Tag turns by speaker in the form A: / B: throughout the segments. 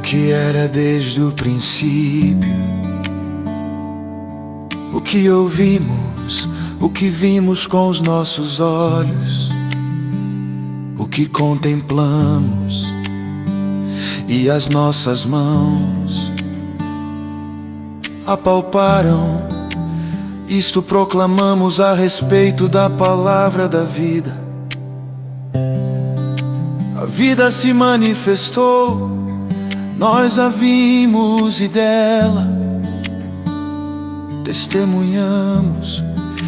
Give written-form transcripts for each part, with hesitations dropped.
A: que era desde o princípio, o que ouvimos, o que vimos com os nossos olhos, o que contemplamos e as nossas mãos apalparam. Isto proclamamos a respeito da palavra da vida. A vida se manifestou, nós a vimos e dela testemunhamos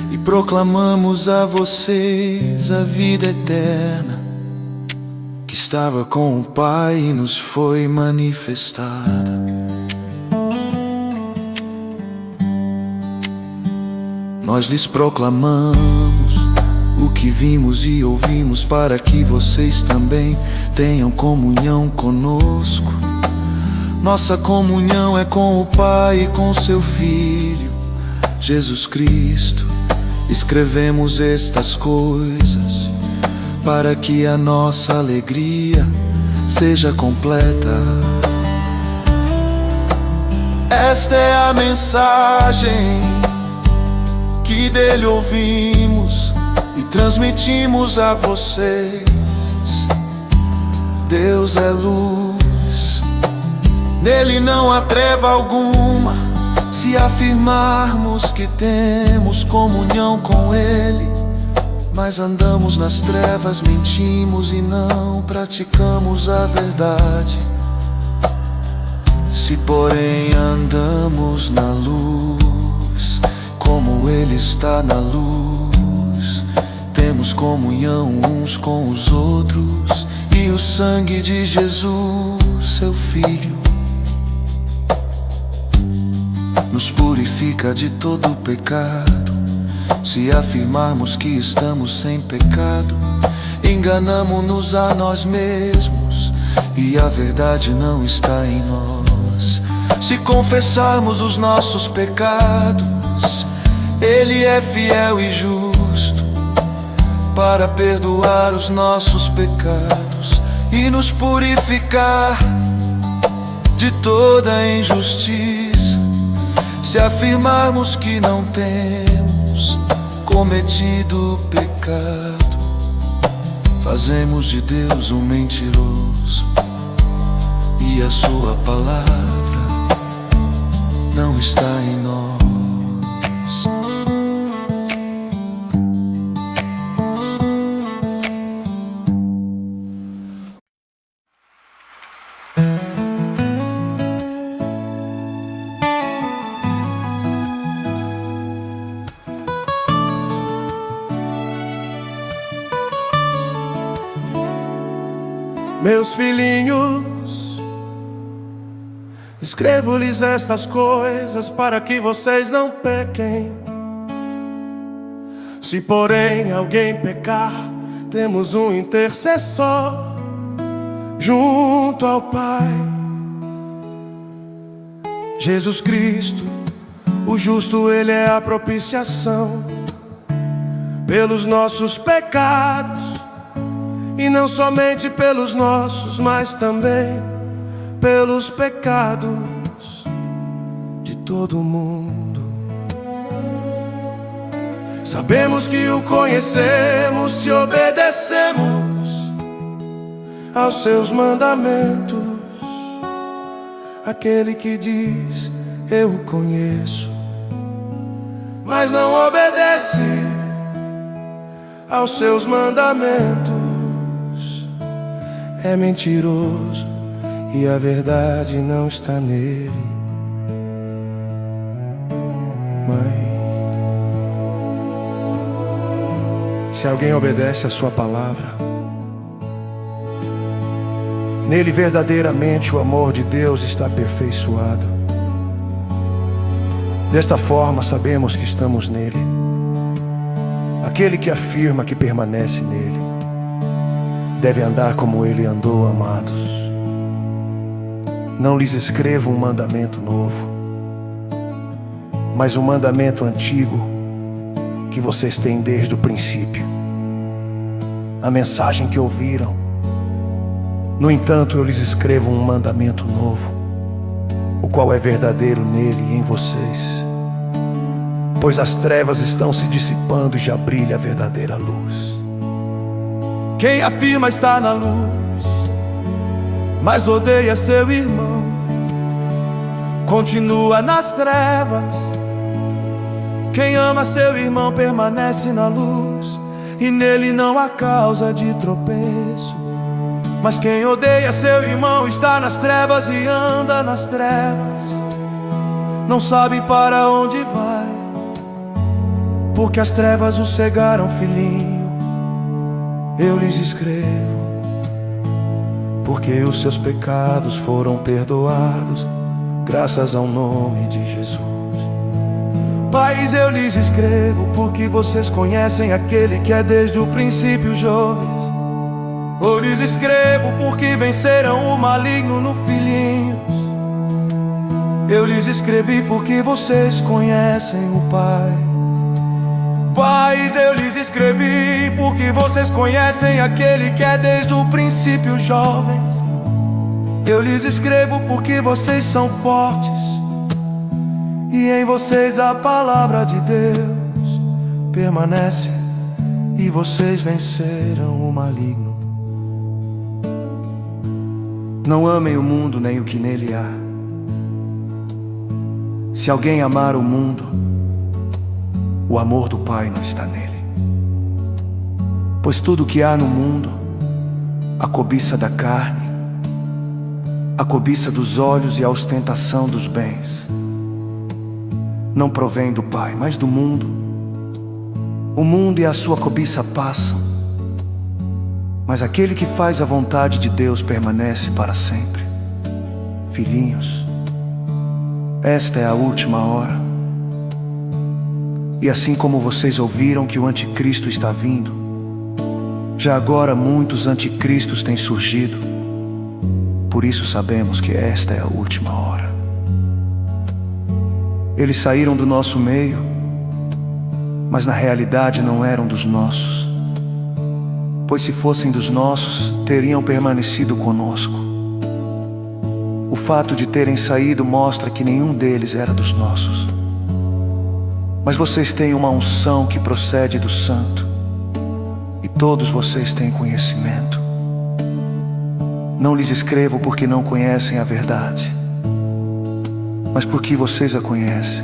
A: e proclamamos a vocês a vida eterna que estava com o Pai e nos foi manifestada. Nós lhes proclamamos o que vimos e ouvimos, para que vocês também tenham comunhão conosco. Nossa comunhão é com o Pai e com seu Filho, Jesus Cristo. Escrevemos estas coisas para que a nossa alegria seja completa. Esta é a mensagem que dele ouvimos e transmitimos a vocês. Deus é luz, nele não há treva alguma. Se afirmarmos que temos comunhão com ele, mas andamos nas trevas, mentimos e não praticamos a verdade. Se porém andamos na luz, como ele está na luz, temos comunhão uns com os outros, e o sangue de Jesus, seu Filho, nos purifica de todo pecado. Se afirmarmos que estamos sem pecado, enganamo-nos a nós mesmos, e a verdade não está em nós. Se confessarmos os nossos pecados, ele é fiel e justo para perdoar os nossos pecados e nos purificar de toda injustiça. Se afirmarmos que não temos cometido pecado, fazemos de Deus um mentiroso, e a sua palavra não está em nós.
B: Meus filhinhos, escrevo-lhes estas coisas para que vocês não pequem. Se porém alguém pecar, temos um intercessor junto ao Pai, Jesus Cristo, o justo. Ele é a propiciação pelos nossos pecados, e não somente pelos nossos, mas também pelos pecados de todo mundo. Sabemos que o conhecemos se obedecemos aos seus mandamentos. Aquele que diz eu o conheço, mas não obedece aos seus mandamentos, é mentiroso e a verdade não está nele. Mãe, se alguém obedece a sua palavra, nele verdadeiramente o amor de Deus está aperfeiçoado. Desta forma sabemos que estamos nele. Aquele que afirma que permanece nele deve andar como ele andou, amados. Não lhes escrevo um mandamento novo, mas um mandamento antigo que vocês têm desde o princípio. A mensagem que ouviram No entanto, eu lhes escrevo um mandamento novo, o qual é verdadeiro nele e em vocês, pois as trevas estão se dissipando e já brilha a verdadeira luz.
A: Quem afirma estar na luz, mas odeia seu irmão, continua nas trevas. Quem ama seu irmão permanece na luz, e nele não há causa de tropeço. Mas quem odeia seu irmão está nas trevas e anda nas trevas, não sabe para onde vai, porque as trevas o cegaram, filhinho. Eu lhes escrevo, porque os seus pecados foram perdoados, graças ao nome de Jesus. Pais, eu lhes escrevo, porque vocês conhecem aquele que é desde o princípio, jovens. Eu lhes escrevo, porque venceram o maligno no filhinhos. Eu lhes escrevi, porque vocês conhecem o Pai. Pais, eu lhes escrevi, porque vocês conhecem aquele que é desde o princípio, jovens. Eu lhes escrevo, porque vocês são fortes, e em vocês a palavra de Deus permanece, e vocês venceram o maligno. Não amem o mundo nem o que nele há. Se alguém amar o mundo, o amor do Pai não está nele. Pois tudo que há no mundo, a cobiça da carne, a cobiça dos olhos e a ostentação dos bens, não provém do Pai, mas do mundo. O mundo e a sua cobiça passam, mas aquele que faz a vontade de Deus permanece para sempre. Filhinhos, esta é a última hora. E assim como vocês ouviram que o anticristo está vindo, já agora muitos anticristos têm surgido. Por isso sabemos que esta é a última hora. Eles saíram do nosso meio, mas na realidade não eram dos nossos. Pois se fossem dos nossos, teriam permanecido conosco. O fato de terem saído mostra que nenhum deles era dos nossos. Mas vocês têm uma unção que procede do Santo, e todos vocês têm conhecimento. Não lhes escrevo porque não conhecem a verdade, mas porque vocês a conhecem,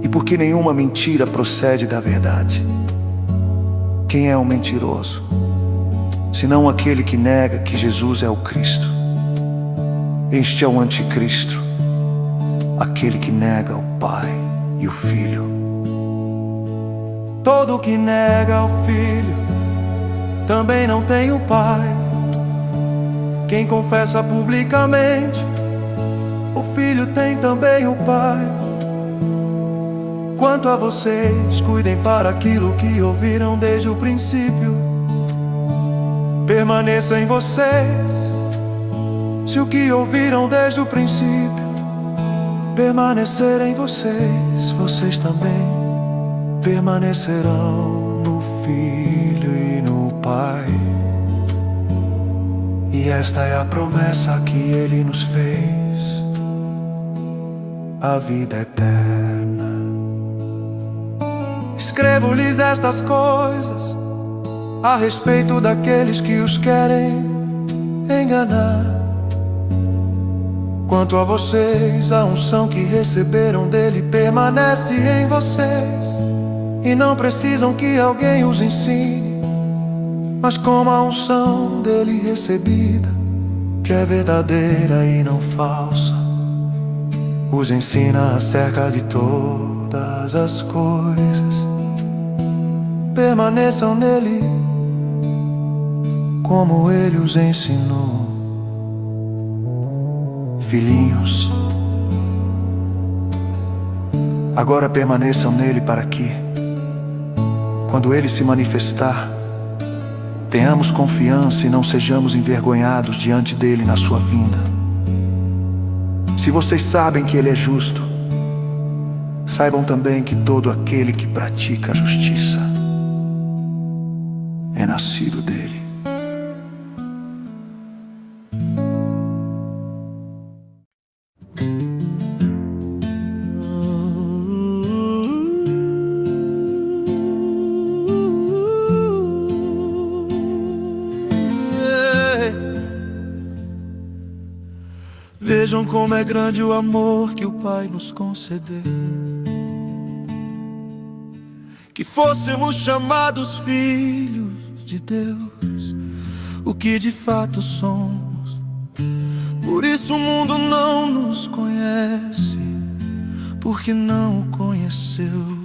A: e porque nenhuma mentira procede da verdade. Quem é um mentiroso, senão aquele que nega que Jesus é o Cristo? Este é o anticristo, aquele que nega o Pai e o Filho. Todo que nega o Filho também não tem o Pai. Quem confessa publicamente o Filho tem também o Pai. Quanto a vocês, cuidem para aquilo que ouviram desde o princípio permaneça em vocês. Se o que ouviram desde o princípio permanecer em vocês, vocês também permanecerão no Filho e no Pai. E esta é a promessa que Ele nos fez, a vida eterna. Escrevo-lhes estas coisas a respeito daqueles que os querem enganar. Quanto a vocês, a unção que receberam dele permanece em vocês, e não precisam que alguém os ensine, mas como a unção dele recebida, que é verdadeira e não falsa, os ensina acerca de todas as coisas. Permaneçam nele, como ele os ensinou. Filhinhos, agora permaneçam nele para que, quando ele se manifestar, tenhamos confiança e não sejamos envergonhados diante dele na sua vinda. Se vocês sabem que ele é justo, saibam também que todo aquele que pratica a justiça é nascido dele. Vejam como é grande o amor que o Pai nos concedeu, que fôssemos chamados filhos de Deus, o que de fato somos. Por isso o mundo não nos conhece, porque não o conheceu.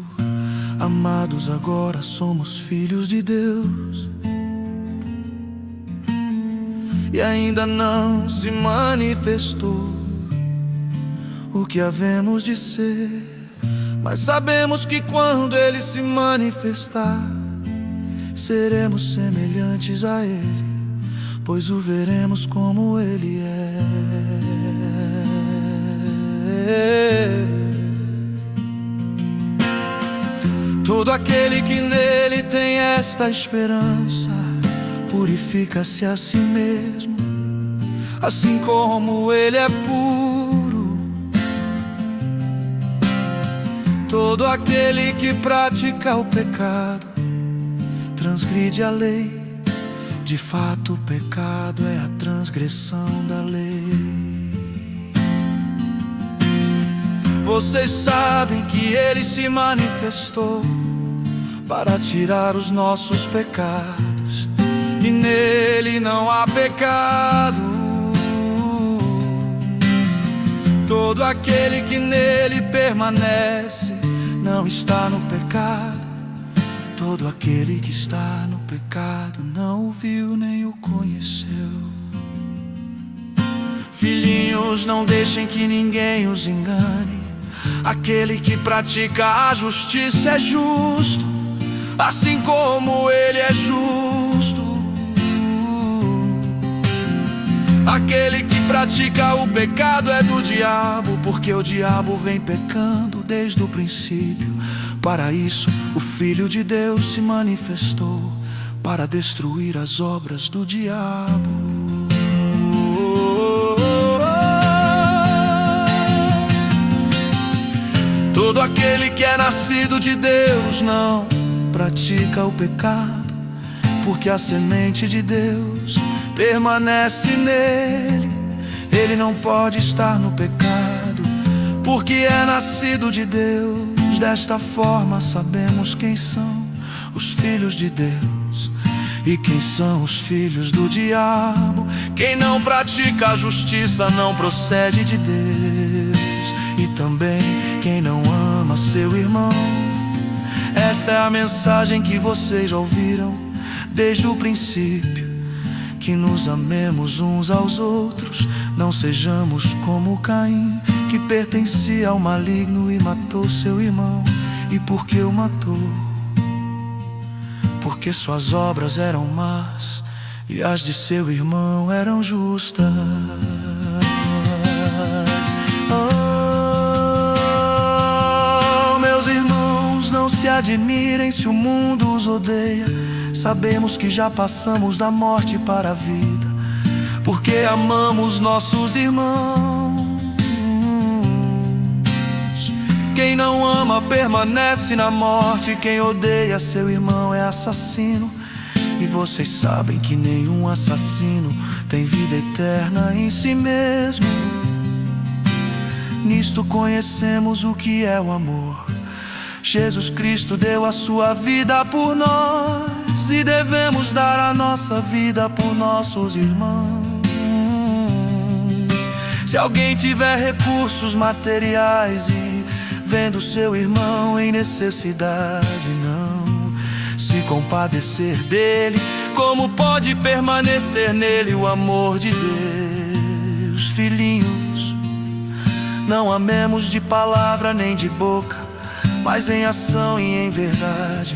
A: Amados, agora somos filhos de Deus, e ainda não se manifestou o que havemos de ser, mas sabemos que quando Ele se manifestar, seremos semelhantes a Ele, pois o veremos como Ele é. Todo aquele que nele tem esta esperança purifica-se a si mesmo, assim como Ele é puro. Todo aquele que pratica o pecado transgride a lei. De fato, o pecado é a transgressão da lei. Vocês sabem que Ele se manifestou para tirar os nossos pecados, e nele não há pecado. Todo aquele que nele permanece não está no pecado. Todo aquele que está no pecado não o viu nem o conheceu. Filhinhos, não deixem que ninguém os engane. Aquele que pratica a justiça é justo, assim como Ele é justo. Aquele que pratica o pecado é do diabo, porque o diabo vem pecando desde o princípio. Para isso, o Filho de Deus se manifestou, para destruir as obras do diabo. Todo aquele que é nascido de Deus não pratica o pecado, porque a semente de Deus permanece nele. Ele não pode estar no pecado, porque é nascido de Deus. Desta forma sabemos quem são os filhos de Deus e quem são os filhos do diabo. Quem não pratica a justiça não procede de Deus, e também quem não ama seu irmão. Esta é a mensagem que vocês já ouviram desde o princípio, que nos amemos uns aos outros, não sejamos como Caim, que pertencia ao maligno e matou seu irmão. E por que o matou? Porque suas obras eram más e as de seu irmão eram justas. Oh, meus irmãos, não se admirem se o mundo os odeia. Sabemos que já passamos da morte para a vida, porque amamos nossos irmãos. Quem não ama permanece na morte. Quem odeia seu irmão é assassino. E vocês sabem que nenhum assassino tem vida eterna em si mesmo. Nisto conhecemos o que é o amor. Jesus Cristo deu a sua vida por nós, e devemos dar a nossa vida por nossos irmãos. Se alguém tiver recursos materiais e vendo seu irmão em necessidade, não se compadecer dele, como pode permanecer nele o amor de Deus? Filhinhos, não amemos de palavra nem de boca, mas em ação e em verdade.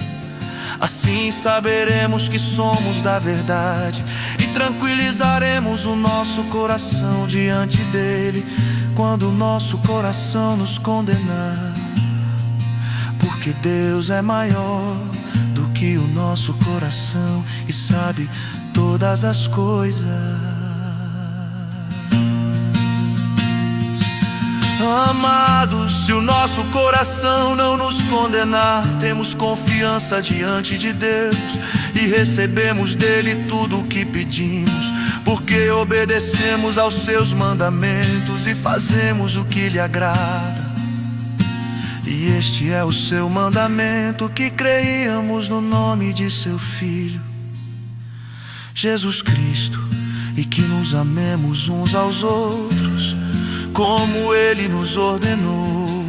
A: Assim saberemos que somos da verdade e tranquilizaremos o nosso coração diante dele, quando o nosso coração nos condenar. Porque Deus é maior do que o nosso coração e sabe todas as coisas. Amados, se o nosso coração não nos condenar, temos confiança diante de Deus e recebemos dele tudo o que pedimos, porque obedecemos aos seus mandamentos e fazemos o que lhe agrada. E este é o seu mandamento, que creiamos no nome de seu Filho, Jesus Cristo, e que nos amemos uns aos outros, como Ele nos ordenou.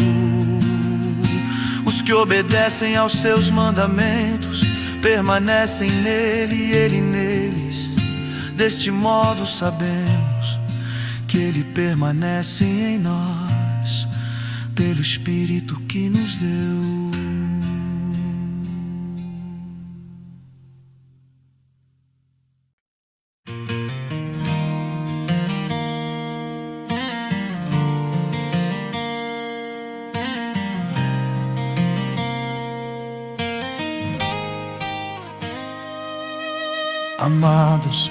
A: Os que obedecem aos seus mandamentos permanecem nele e ele neles. Deste modo sabemos que ele permanece em nós, pelo Espírito que nos deu.
B: Amados,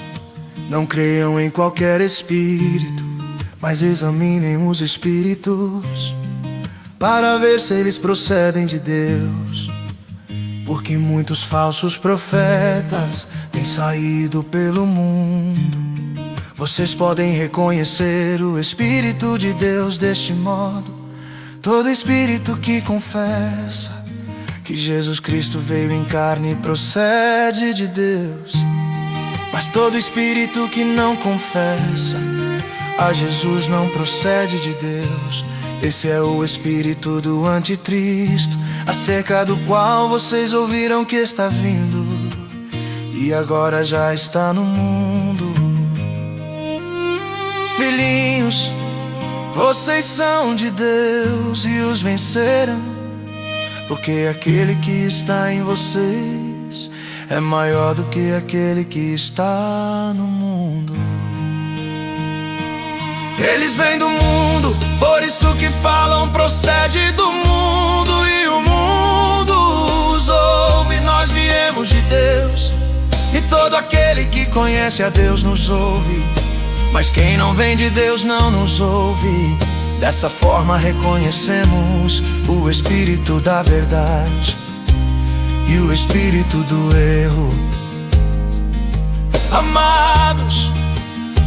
B: não creiam em qualquer espírito, mas examinem os espíritos, para ver se eles procedem de Deus. Porque muitos falsos profetas têm saído pelo mundo. Vocês podem reconhecer o Espírito de Deus deste modo: todo espírito que confessa que Jesus Cristo veio em carne procede de Deus. Mas todo espírito que não confessa a Jesus não procede de Deus. Esse é o espírito do anticristo, acerca do qual vocês ouviram que está vindo e agora já está no mundo. Filhinhos, vocês são de Deus e os venceram, porque aquele que está em vocês é maior do que aquele que está no mundo. Eles vêm do mundo, por isso que falam procede do mundo, e o mundo os ouve. Nós viemos de Deus, e todo aquele que conhece a Deus nos ouve. Mas quem não vem de Deus não nos ouve. Dessa forma reconhecemos o espírito da verdade e o espírito do erro. Amados,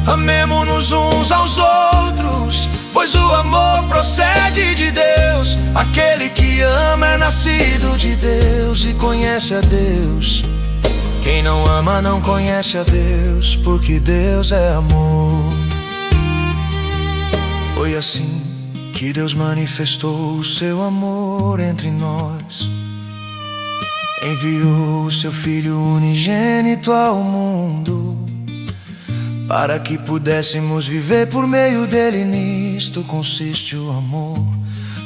B: amemo-nos uns aos outros, pois o amor procede de Deus. Aquele que ama é nascido de Deus e conhece a Deus. Quem não ama não conhece a Deus, porque Deus é amor. Foi assim que Deus manifestou o seu amor entre nós. Enviou o seu Filho unigênito ao mundo, para que pudéssemos viver por meio dele. Nisto consiste o amor,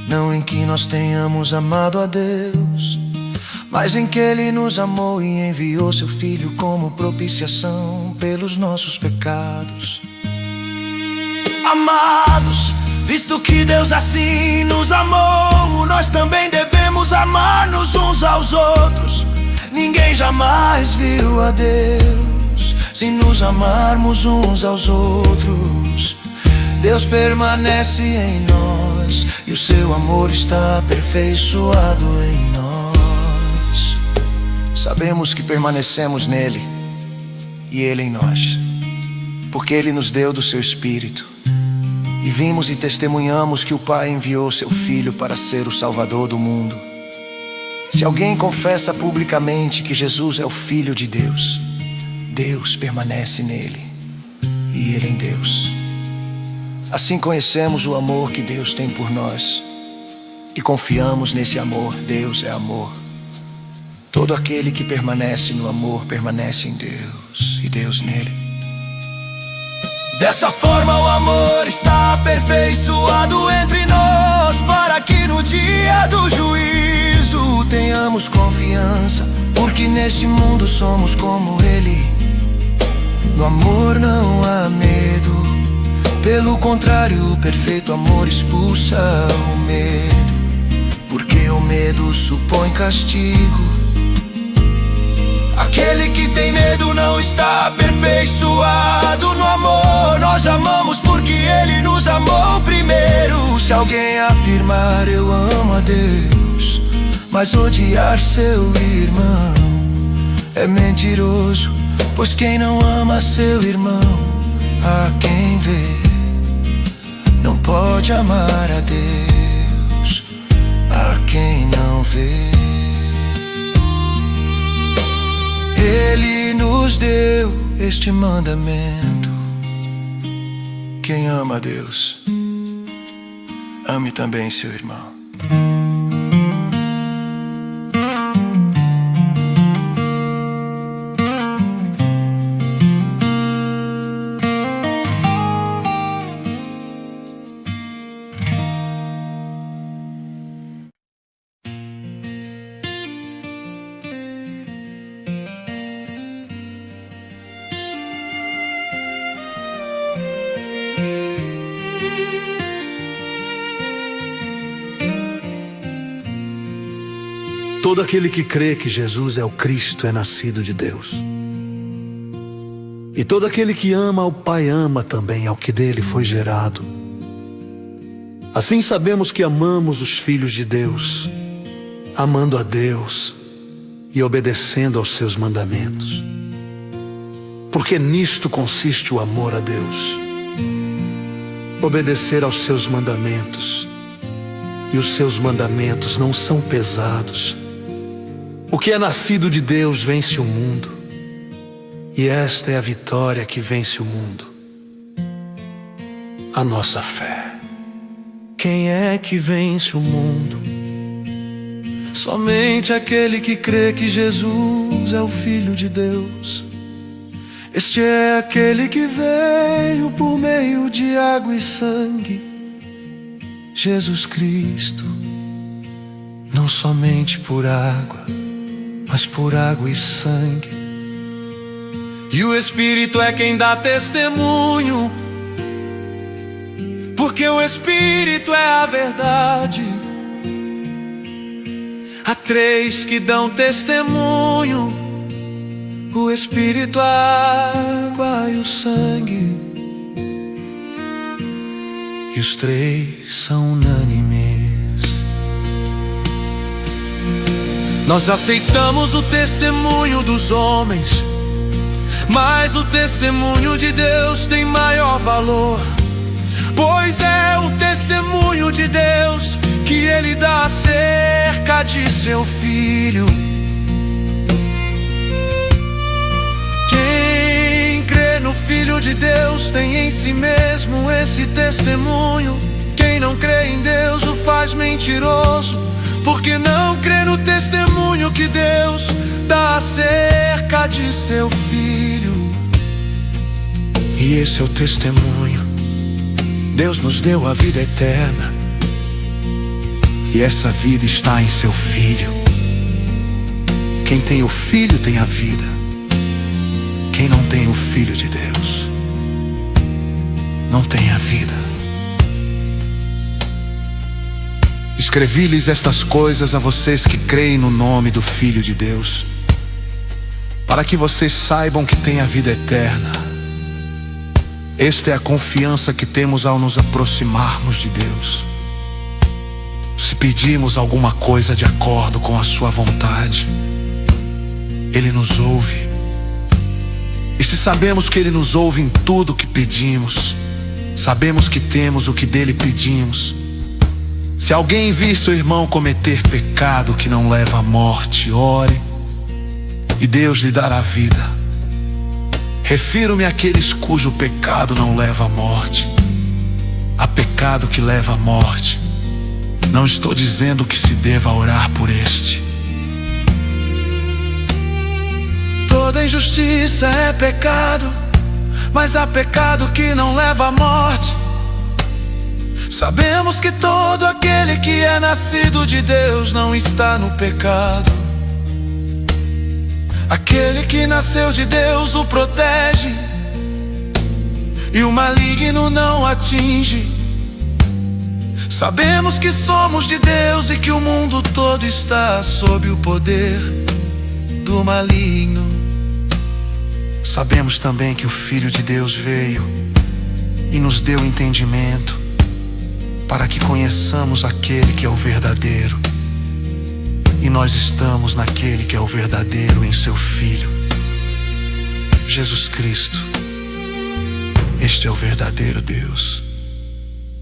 B: não em que nós tenhamos amado a Deus, mas em que ele nos amou e enviou seu Filho como propiciação pelos nossos pecados. Amados, visto que Deus assim nos amou, nós também devemos amar-nos uns aos outros. Ninguém jamais viu a Deus se nos amarmos uns aos outros. Deus permanece em nós e o seu amor está aperfeiçoado em nós. Sabemos que permanecemos nele e ele em nós, porque ele nos deu do seu Espírito. E vimos e testemunhamos que o Pai enviou seu Filho para ser o Salvador do mundo. Se alguém confessa publicamente que Jesus é o Filho de Deus, Deus permanece nele e ele em Deus. Assim conhecemos o amor que Deus tem por nós e confiamos nesse amor. Deus é amor. Todo aquele que permanece no amor permanece em Deus e Deus nele. Dessa forma o amor está aperfeiçoado entre nós, para que no dia do juízo tenhamos confiança, porque neste mundo somos como ele. No amor não há medo, pelo contrário, o perfeito amor expulsa o medo, porque o medo supõe castigo. Aquele que tem medo não está aperfeiçoado no amor. Nós amamos porque ele nos amou primeiro. Se alguém afirmar eu amo a Deus, mas odiar seu irmão, é mentiroso, pois quem não ama seu irmão
A: a quem vê, não pode amar a Deus a quem não vê. Ele nos deu este mandamento: quem ama a Deus, ame também seu irmão.
B: Todo aquele que crê que Jesus é o Cristo é nascido de Deus. E todo aquele que ama ao Pai ama também ao que dele foi gerado. Assim sabemos que amamos os filhos de Deus, amando a Deus e obedecendo aos seus mandamentos. Porque nisto consiste o amor a Deus: obedecer aos seus mandamentos. E os seus mandamentos não são pesados. O que é nascido de Deus vence o mundo, e esta é a vitória que vence o mundo: a nossa fé. Quem é que vence o mundo? Somente aquele que crê que Jesus é o Filho de Deus. Este é aquele que veio por meio de água e sangue, Jesus Cristo. Não somente por água, mas por água e sangue. E o Espírito é quem dá testemunho, porque o Espírito é a verdade. Há três que dão testemunho: o Espírito, a água e o sangue. E os três são unânimes. Nós aceitamos o testemunho dos homens, mas o testemunho de Deus tem maior valor, pois é o testemunho de Deus que Ele dá acerca de seu Filho. Quem crê no Filho de Deus tem em si mesmo esse testemunho. Quem não crê em Deus o faz mentiroso, porque não crê no testemunho que Deus dá acerca de seu Filho. E esse é o testemunho: Deus nos deu a vida eterna, e essa vida está em seu Filho. Quem tem o Filho tem a vida. Quem não tem o Filho de Deus não tem a vida. Escrevi-lhes estas coisas a vocês que creem no nome do Filho de Deus, para que vocês saibam que têm a vida eterna. Esta é a confiança que temos ao nos aproximarmos de Deus. Se pedirmos alguma coisa de acordo com a sua vontade, Ele nos ouve. E se sabemos que Ele nos ouve em tudo o que pedimos, sabemos que temos o que dele pedimos. Se alguém vir seu irmão cometer pecado que não leva à morte, ore, e Deus lhe dará vida. Refiro-me àqueles cujo pecado não leva à morte. Há pecado que leva à morte. Não estou dizendo que se deva orar por este. Toda injustiça é pecado, mas há pecado que não leva à morte. Sabemos que todo aquele que é nascido de Deus não está no pecado. Aquele que nasceu de Deus o protege, e o maligno não atinge. Sabemos que somos de Deus e que o mundo todo está sob o poder do maligno. Sabemos também que o Filho de Deus veio e nos deu entendimento, para que conheçamos aquele que é o verdadeiro. E nós estamos naquele que é o verdadeiro, em seu Filho, Jesus Cristo. Este
A: Cristo é o verdadeiro Deus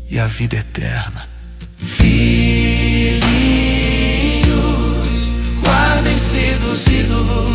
A: e a vida eterna. Filhinhos, guardem-se dos ídolos.